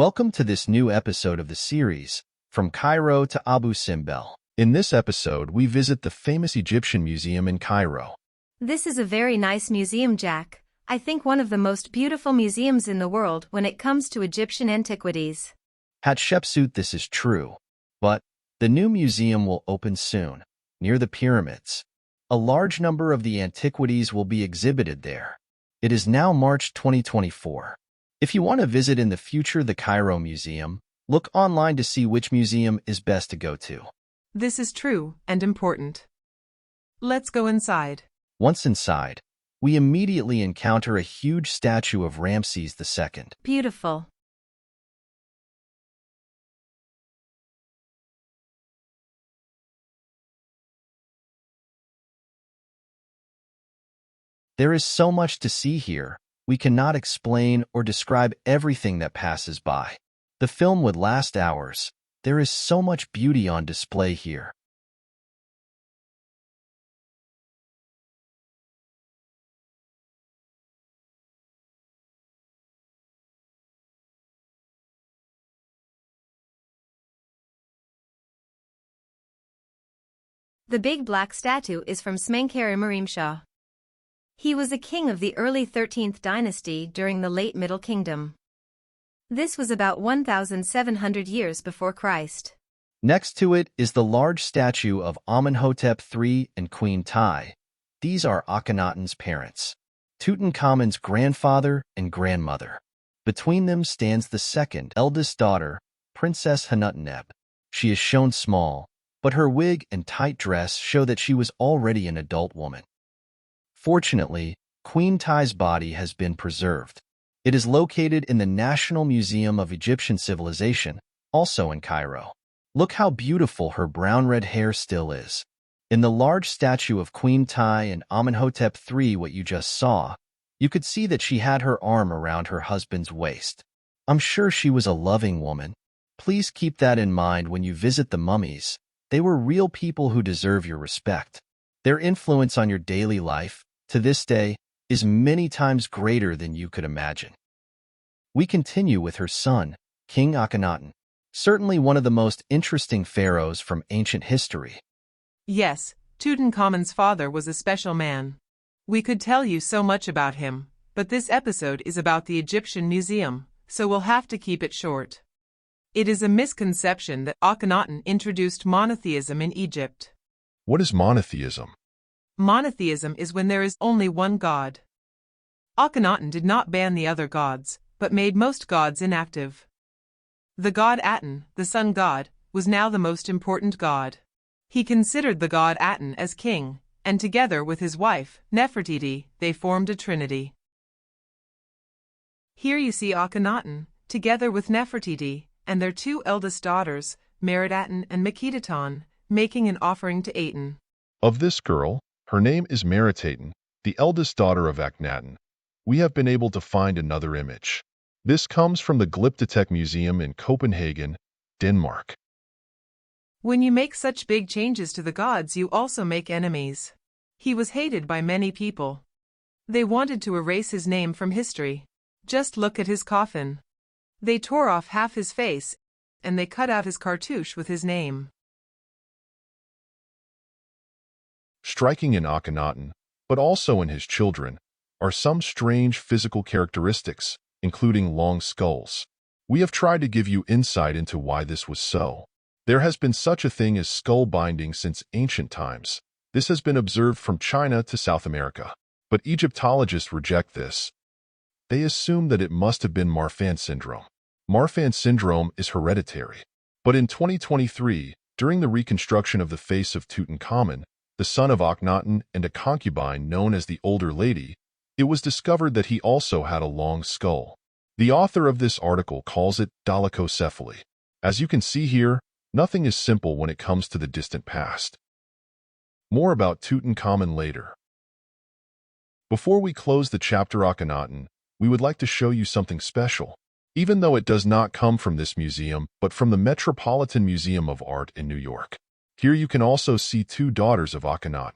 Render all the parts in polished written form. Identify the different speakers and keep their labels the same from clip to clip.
Speaker 1: Welcome to this new episode of the series, From Cairo to Abu Simbel. In this episode, we visit the famous Egyptian museum in Cairo.
Speaker 2: This is a very nice museum, Jack. I think one of the most beautiful museums in the world when it comes to Egyptian antiquities.
Speaker 1: Hatshepsut, this is true. But the new museum will open soon, near the pyramids. A large number of the antiquities will be exhibited there. It is now March 2024. If you want to visit in the future the Cairo Museum, look online to see which museum is best to go to.
Speaker 3: This is true and important. Let's go inside.
Speaker 1: Once inside, we immediately encounter a huge statue of Ramses II.
Speaker 2: Beautiful.
Speaker 1: There is so much to see here, we cannot explain or describe everything that passes by. The film would last hours. There is so much beauty on display here.
Speaker 2: The big black statue is from Smenkhare Shah. He was a king of the early 13th dynasty during the late Middle Kingdom. This was about 1,700 years before Christ.
Speaker 1: Next to it is the large statue of Amenhotep III and Queen Tai. These are Akhenaten's parents, Tutankhamun's grandfather and grandmother. Between them stands the second eldest daughter, Princess Hanuteneb. She is shown small, but her wig and tight dress show that she was already an adult woman. Fortunately, Queen Tai's body has been preserved. It is located in the National Museum of Egyptian Civilization, also in Cairo. Look how beautiful her brown-red hair still is. In the large statue of Queen Tai and Amenhotep III, what you just saw, you could see that she had her arm around her husband's waist. I'm sure she was a loving woman. Please keep that in mind when you visit the mummies. They were real people who deserve your respect. Their influence on your daily life, to this day, is many times greater than you could imagine. We continue with her son, King Akhenaten, certainly one of the most interesting pharaohs from ancient history.
Speaker 3: Yes, Tutankhamun's father was a special man. We could tell you so much about him, but this episode is about the Egyptian Museum, so we'll have to keep it short. It is a misconception that Akhenaten introduced monotheism in Egypt.
Speaker 4: What is monotheism?
Speaker 3: Monotheism is when there is only one god. Akhenaten did not ban the other gods, but made most gods inactive. The god Aten, the sun god, was now the most important god. He considered the god Aten as king, and together with his wife, Nefertiti, they formed a trinity. Here you see Akhenaten, together with Nefertiti, and their two eldest daughters, Merit-Aten and Makhedaten, making an offering to Aten.
Speaker 4: Of this girl, her name is Merit-Aten, the eldest daughter of Akhenaten. We have been able to find another image. This comes from the Glyptotek Museum in Copenhagen, Denmark.
Speaker 3: When you make such big changes to the gods, you also make enemies. He was hated by many people. They wanted to erase his name from history. Just look at his coffin. They tore off half his face, and they cut out his cartouche with his name.
Speaker 4: Striking in Akhenaten, but also in his children, are some strange physical characteristics, including long skulls. We have tried to give you insight into why this was so. There has been such a thing as skull binding since ancient times. This has been observed from China to South America. But Egyptologists reject this. They assume that it must have been Marfan syndrome. Marfan syndrome is hereditary. But in 2023, during the reconstruction of the face of Tutankhamun, the son of Akhenaten and a concubine known as the Older Lady, it was discovered that he also had a long skull. The author of this article calls it dolichocephaly. As you can see here, nothing is simple when it comes to the distant past. More about Tutankhamun later. Before we close the chapter Akhenaten, we would like to show you something special. Even though it does not come from this museum, but from the Metropolitan Museum of Art in New York. Here you can also see two daughters of Akhenaten.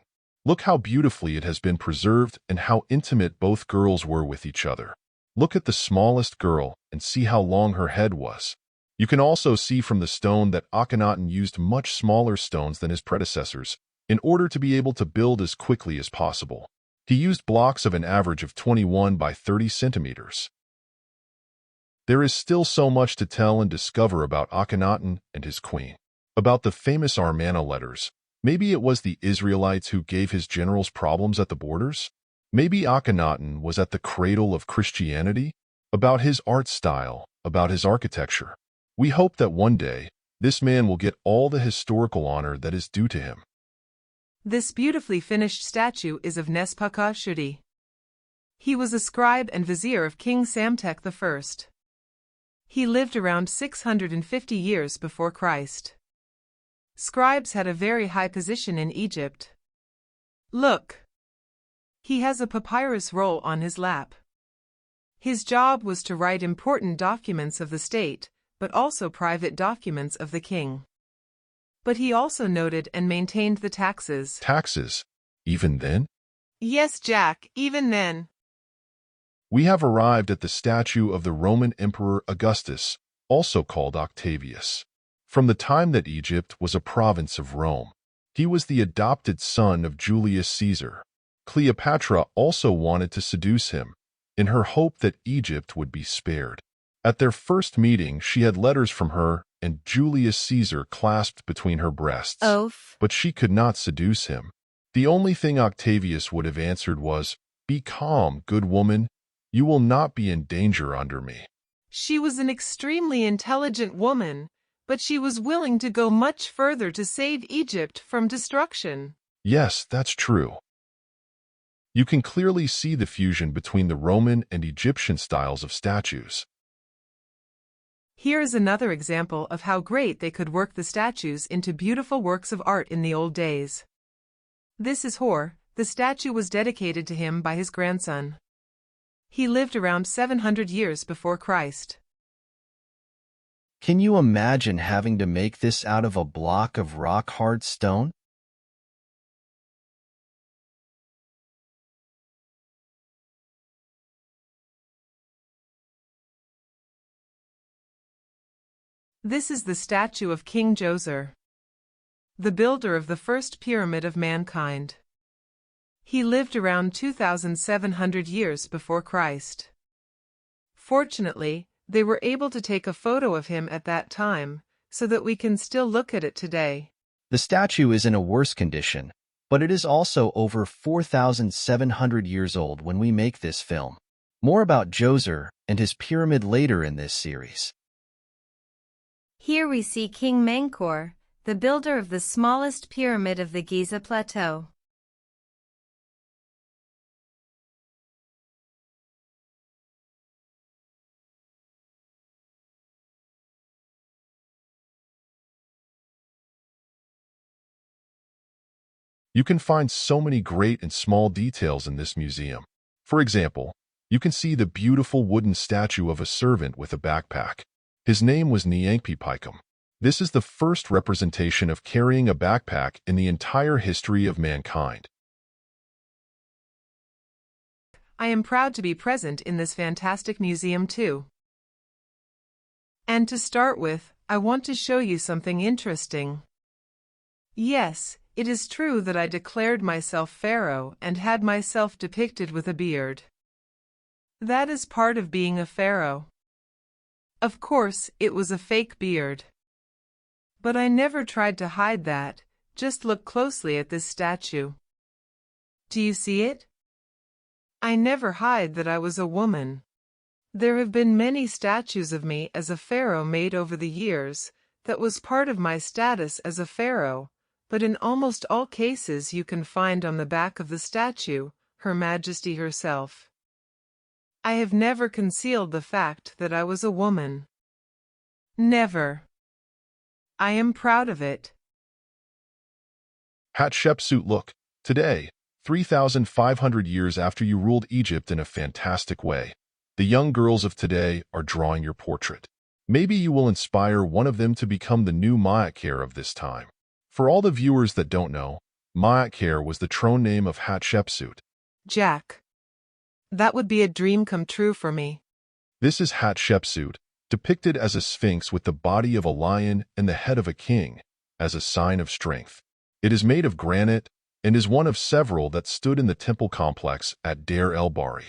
Speaker 4: Look how beautifully it has been preserved and how intimate both girls were with each other. Look at the smallest girl and see how long her head was. You can also see from the stone that Akhenaten used much smaller stones than his predecessors in order to be able to build as quickly as possible. He used blocks of an average of 21 by 30 centimeters. There is still so much to tell and discover about Akhenaten and his queen. About the famous Armana letters. Maybe it was the Israelites who gave his generals problems at the borders? Maybe Akhenaten was at the cradle of Christianity? About his art style, about his architecture. We hope that one day, this man will get all the historical honor that is due to him.
Speaker 3: This beautifully finished statue is of Nespaka Shuti. He was a scribe and vizier of King Samtek I. He lived around 650 years before Christ. Scribes had a very high position in Egypt. Look! He has a papyrus roll on his lap. His job was to write important documents of the state, but also private documents of the king. But he also noted and maintained the taxes.
Speaker 4: Taxes? Even then?
Speaker 3: Yes, Jack, even then.
Speaker 4: We have arrived at the statue of the Roman Emperor Augustus, also called Octavius. From the time that Egypt was a province of Rome, he was the adopted son of Julius Caesar. Cleopatra also wanted to seduce him, in her hope that Egypt would be spared. At their first meeting, she had letters from her and Julius Caesar clasped between her breasts.
Speaker 2: Oaf.
Speaker 4: But she could not seduce him. The only thing Octavius would have answered was, "Be calm, good woman. You will not be in danger under me."
Speaker 3: She was an extremely intelligent woman, but she was willing to go much further to save Egypt from destruction.
Speaker 4: Yes, that's true. You can clearly see the fusion between the Roman and Egyptian styles of statues.
Speaker 3: Here is another example of how great they could work the statues into beautiful works of art in the old days. This is Hor. The statue was dedicated to him by his grandson. He lived around 700 years before Christ.
Speaker 1: Can you imagine having to make this out of a block of rock-hard stone?
Speaker 3: This is the statue of King Djoser, the builder of the first pyramid of mankind. He lived around 2,700 years before Christ. Fortunately, they were able to take a photo of him at that time, so that we can still look at it today.
Speaker 1: The statue is in a worse condition, but it is also over 4,700 years old when we make this film. More about Djoser and his pyramid later in this series.
Speaker 2: Here we see King Menkaure, the builder of the smallest pyramid of the Giza Plateau.
Speaker 4: You can find so many great and small details in this museum. For example, you can see the beautiful wooden statue of a servant with a backpack. His name was Nyankpipaikum. This is the first representation of carrying a backpack in the entire history of mankind.
Speaker 3: I am proud to be present in this fantastic museum too. And to start with, I want to show you something interesting. Yes, it is true that I declared myself pharaoh and had myself depicted with a beard. That is part of being a pharaoh. Of course, it was a fake beard. But I never tried to hide that. Just look closely at this statue. Do you see it? I never hide that I was a woman. There have been many statues of me as a pharaoh made over the years. That was part of my status as a pharaoh, but in almost all cases you can find on the back of the statue, Her Majesty herself. I have never concealed the fact that I was a woman. Never. I am proud of it.
Speaker 4: Hatshepsut, look, today, 3,500 years after you ruled Egypt in a fantastic way, the young girls of today are drawing your portrait. Maybe you will inspire one of them to become the new Mayatkare of this time. For all the viewers that don't know, Mayatkare was the throne name of Hatshepsut.
Speaker 3: Jack. That would be a dream come true for me.
Speaker 4: This is Hatshepsut, depicted as a sphinx with the body of a lion and the head of a king, as a sign of strength. It is made of granite and is one of several that stood in the temple complex at Deir el-Bahri.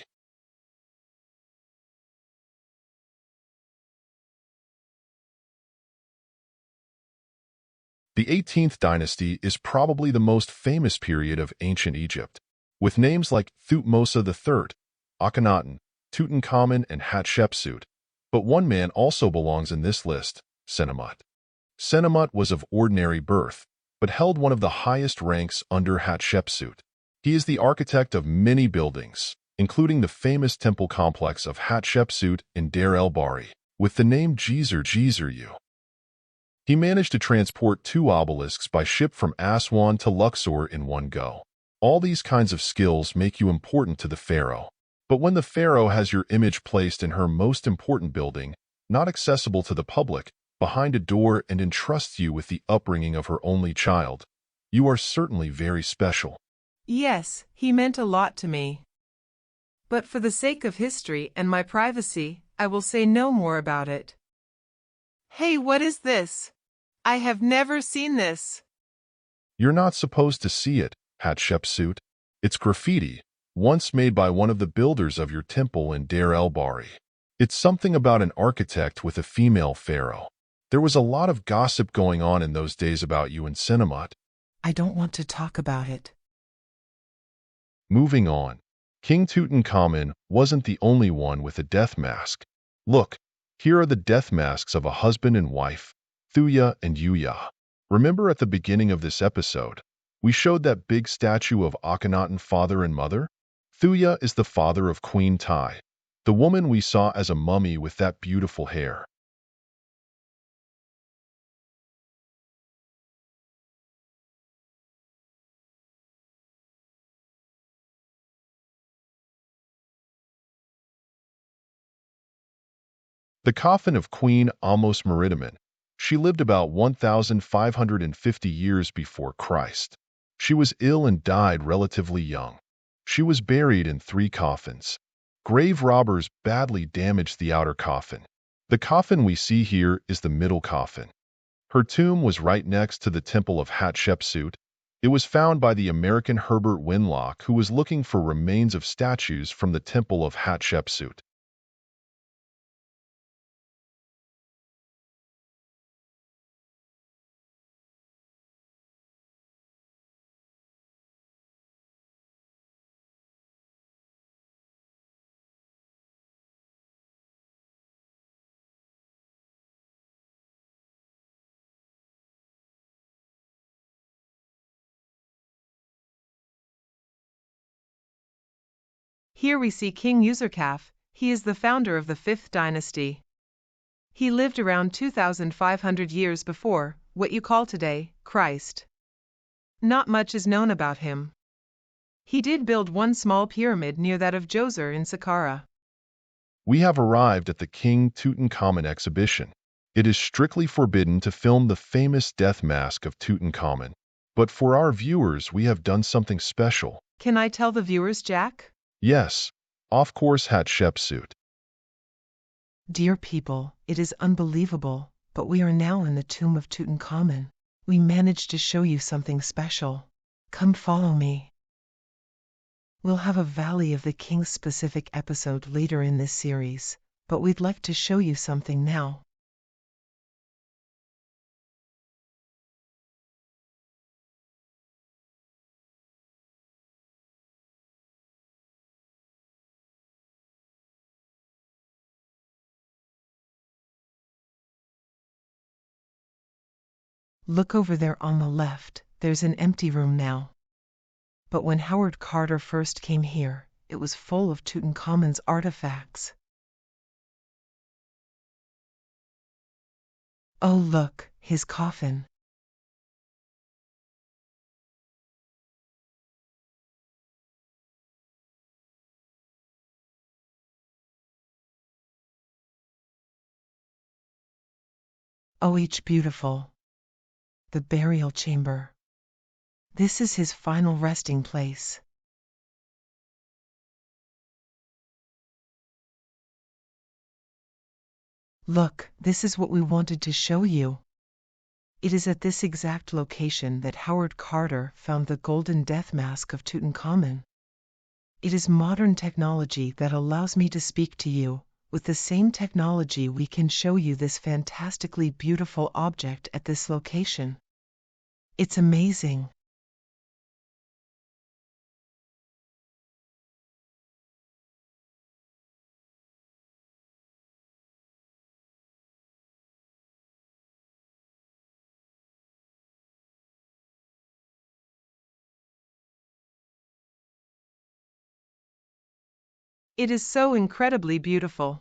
Speaker 4: The 18th dynasty is probably the most famous period of ancient Egypt, with names like Thutmose III, Akhenaten, Tutankhamun, and Hatshepsut. But one man also belongs in this list, Senenmut. Senenmut was of ordinary birth, but held one of the highest ranks under Hatshepsut. He is the architect of many buildings, including the famous temple complex of Hatshepsut in Deir el-Bahri, with the name Djeser-U. He managed to transport 2 obelisks by ship from Aswan to Luxor in one go. All these kinds of skills make you important to the pharaoh. But when the pharaoh has your image placed in her most important building, not accessible to the public, behind a door and entrusts you with the upbringing of her only child, you are certainly very special.
Speaker 3: Yes, he meant a lot to me. But for the sake of history and my privacy, I will say no more about it. Hey, what is this? I have never seen this.
Speaker 4: You're not supposed to see it, Hatshepsut. It's graffiti, once made by one of the builders of your temple in Deir el-Bahri. It's something about an architect with a female pharaoh. There was a lot of gossip going on in those days about you and Senenmut.
Speaker 3: I don't want to talk about it.
Speaker 4: Moving on. King Tutankhamun wasn't the only one with a death mask. Look, here are the death masks of a husband and wife, Thuya and Yuya. Remember at the beginning of this episode, we showed that big statue of Akhenaten father and mother? Thuya is the father of Queen Tai, the woman we saw as a mummy with that beautiful hair. The coffin of Queen Amos Meritamen. She lived about 1,550 years before Christ. She was ill and died relatively young. She was buried in 3 coffins. Grave robbers badly damaged the outer coffin. The coffin we see here is the middle coffin. Her tomb was right next to the temple of Hatshepsut. It was found by the American Herbert Winlock, who was looking for remains of statues from the temple of Hatshepsut.
Speaker 3: Here we see King Userkaf. He is the founder of the 5th dynasty. He lived around 2,500 years before what you call today Christ. Not much is known about him. He did build one small pyramid near that of Djoser in Saqqara.
Speaker 4: We have arrived at the King Tutankhamun exhibition. It is strictly forbidden to film the famous death mask of Tutankhamun. But for our viewers, we have done something special.
Speaker 3: Can I tell the viewers, Jack?
Speaker 4: Yes, of course, Hatshepsut.
Speaker 5: Dear people, it is unbelievable, but we are now in the tomb of Tutankhamun. We managed to show you something special. Come follow me. We'll have a Valley of the Kings specific episode later in this series, but we'd like to show you something now. Look over there on the left, there's an empty room now. But when Howard Carter first came here, it was full of Tutankhamun's artifacts. Oh look, his coffin. Oh, each beautiful. The burial chamber. This is his final resting place. Look, this is what we wanted to show you. It is at this exact location that Howard Carter found the golden death mask of Tutankhamun. It is modern technology that allows me to speak to you. With the same technology, we can show you this fantastically beautiful object at this location. It's amazing.
Speaker 3: It is so incredibly beautiful.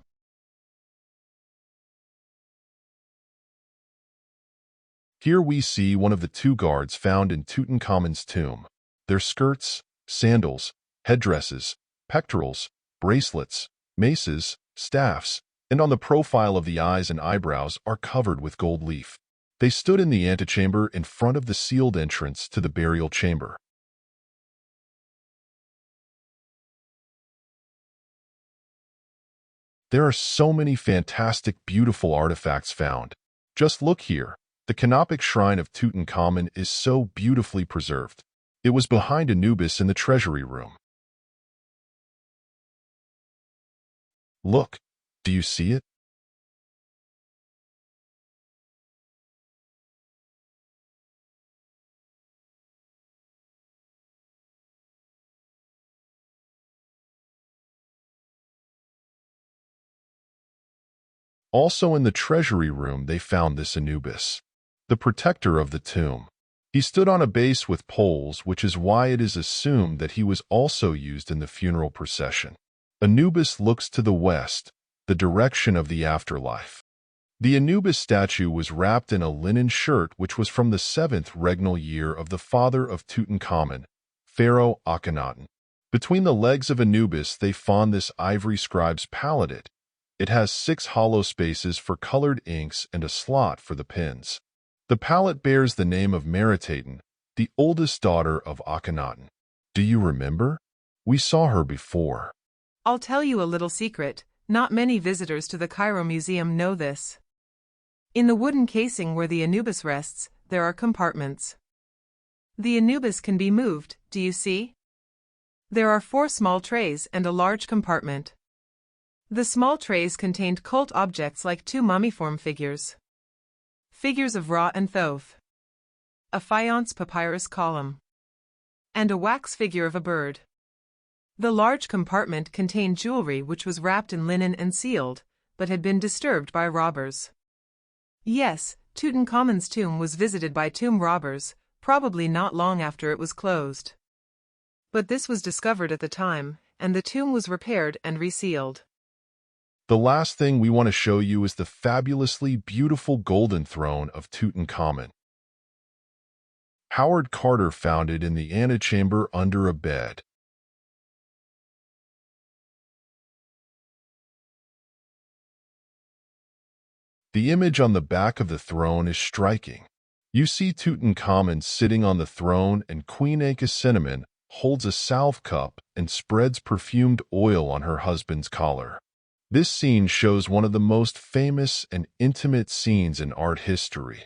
Speaker 4: Here we see one of the two guards found in Tutankhamun's tomb. Their skirts, sandals, headdresses, pectorals, bracelets, maces, staffs, and on the profile of the eyes and eyebrows are covered with gold leaf. They stood in the antechamber in front of the sealed entrance to the burial chamber. There are so many fantastic, beautiful artifacts found. Just look here. The canopic shrine of Tutankhamun is so beautifully preserved. It was behind Anubis in the treasury room. Look, do you see it? Also in the treasury room they found this Anubis, the protector of the tomb. He stood on a base with poles, which is why it is assumed that he was also used in the funeral procession. Anubis looks to the west, the direction of the afterlife. The Anubis statue was wrapped in a linen shirt which was from the 7th regnal year of the father of Tutankhamun, Pharaoh Akhenaten. Between the legs of Anubis they found this ivory scribe's palette. It has 6 hollow spaces for colored inks and a slot for the pens. The palette bears the name of Meritaten, the oldest daughter of Akhenaten. Do you remember? We saw her before.
Speaker 3: I'll tell you a little secret. Not many visitors to the Cairo Museum know this. In the wooden casing where the Anubis rests, there are compartments. The Anubis can be moved, do you see? There are 4 small trays and a large compartment. The small trays contained cult objects like 2 mummiform figures. Figures of Ra and Thoth. A faience papyrus column. And a wax figure of a bird. The large compartment contained jewelry which was wrapped in linen and sealed, but had been disturbed by robbers. Yes, Tutankhamun's tomb was visited by tomb robbers, probably not long after it was closed. But this was discovered at the time, and the tomb was repaired and resealed.
Speaker 4: The last thing we want to show you is the fabulously beautiful golden throne of Tutankhamun. Howard Carter found it in the antechamber under a bed. The image on the back of the throne is striking. You see Tutankhamun sitting on the throne and Queen Ankhesenamun holds a salve cup and spreads perfumed oil on her husband's collar. This scene shows one of the most famous and intimate scenes in art history.